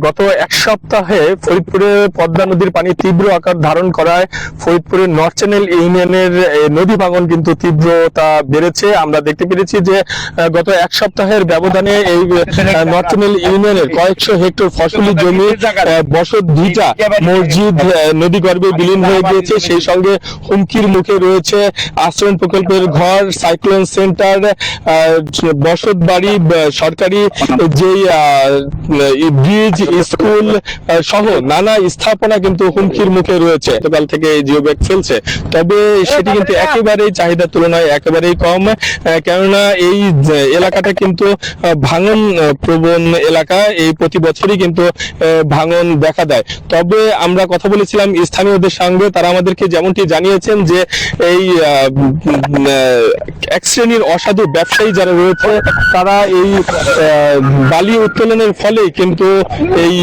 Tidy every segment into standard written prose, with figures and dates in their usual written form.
গত এক সপ্তাহে ফরিদপুরে পদ্মা নদীর পানি তীব্র আকার ধারণ করায় ফরিদপুরের নর্থ চ্যানেল ইউনিয়নের নদী ভাঙন কিন্তু তীব্রতা বেড়েছে। আমরা দেখতে পেরেছি যে গত এক সপ্তাহের ব্যবধানে এই নর্থ চ্যানেল ইউনিয়নের কয়েকশো হেক্টর ফসলি জমি, বসত ভিটা, মসজিদ নদী গর্ভে বিলীন হয়ে গিয়েছে। সেই সঙ্গে হুমকির মুখে রয়েছে আশ্রয়ণ প্রকল্পের ঘর, সাইক্লোন সেন্টার, বসত বাড়ি, সরকারি যে ব্রিজ, স্কুল সহ নানা স্থাপনা কিন্তু হুমকির মুখে রয়েছে। গতকাল থেকে জিওব্যাগ ফেলছে, তবে সেটি কিন্তু একেবারেই চাহিদার তুলনায় একেবারেই কম, কেননা এই এলাকাটা কিন্তু ভাঙন প্রবণ এলাকা। এই প্রতি বছরই কিন্তু ভাঙন দেখা দেয়। তবে আমরা কথা বলেছিলাম স্থানীয়দের সঙ্গে, তারা আমাদেরকে যেমনটি জানিয়েছেন যে এই এক শ্রেণীর অসাধু ব্যবসায়ী যারা রয়েছে তারা এই বালি উত্তোলনের ফলে কিন্তু এই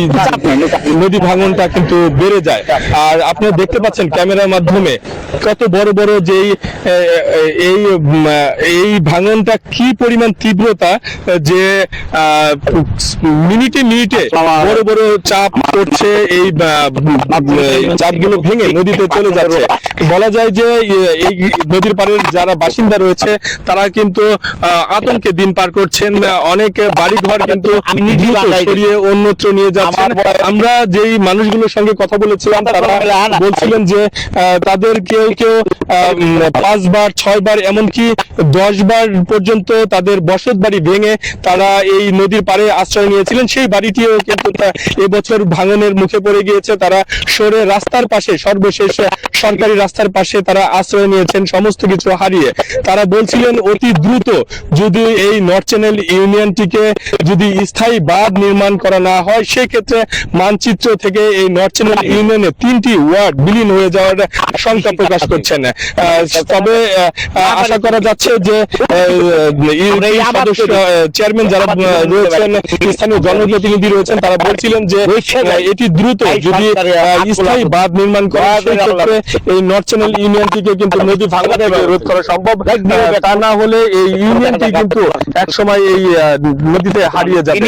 নদী ভাঙনটা কিন্তু বেড়ে যায়। আর আপনারা দেখতে পাচ্ছেন ক্যামেরার মাধ্যমে কত বড় বড় যে এই ভাঙনটা কি পরিমাণ তীব্রতা, যে মিনিটে মিনিটে বড় বড় চাপ পড়ছে, এই চাপগুলো ভেঙে নদীতে চলে যাচ্ছে। বলা যায় যে এই নদীর পাড়ের যারা বাসিন্দা রয়েছে তারা কিন্তু আতঙ্কে দিন পার করছেন। অনেক বাড়িঘর কিন্তু সরিয়ে অন্যত্র নিয়ে যাচ্ছেন। আমরা যেই মানুষগুলোর সঙ্গে কথা বলেছিলাম তারা বলছিলেন যে তাদের কেউ কেউ 5 বার 6 বার এমনকি 10 বার পর্যন্ত তাদের বসত বাড়ি ভেঙে তারা এই নদীর পাড়ে আশ্রয় নিয়েছিলেন। সেই বাড়িটিও কিন্তু এবছর ভাঙনের মুখে পড়ে গিয়েছে। তারা সরে রাস্তার পাশে, সর্বশেষ সরকারি রাস্তার পাশে তারা আশ্রয় নিয়েছেন, সমস্ত কিছু হারিয়ে। তারা বলছিলেন অতি দ্রুত যদি এই নর্থ চ্যানেল ইউনিয়নটিকে যদি স্থায়ী বাঁধ নির্মাণ করা না হয়, সেক্ষেত্রে মানচিত্র থেকে এই নর্থ চ্যানেল ইউনিয়নে 3টি ওয়ার্ড বিলীন হয়ে যাওয়ার শঙ্কা প্রকাশ করছেন। তবে আশা করা যাচ্ছে যে চেয়ারম্যান যারা রয়েছেন, স্থানীয় জনপ্রতিনিধি রয়েছেন, তারা বলছিলেন যে এটি দ্রুত যদি স্থায়ী বাঁধ নির্মাণ করা হয়, সেক্ষেত্রে এই নর্থ চ্যানেল ইউনিয়নটিকে কিন্তু নদী ভাঙা থেকে রোধ করা সম্ভব। তা না হলে এই ইউনিয়নটি কিন্তু একসময় এই নদীতে হারিয়ে যাবে।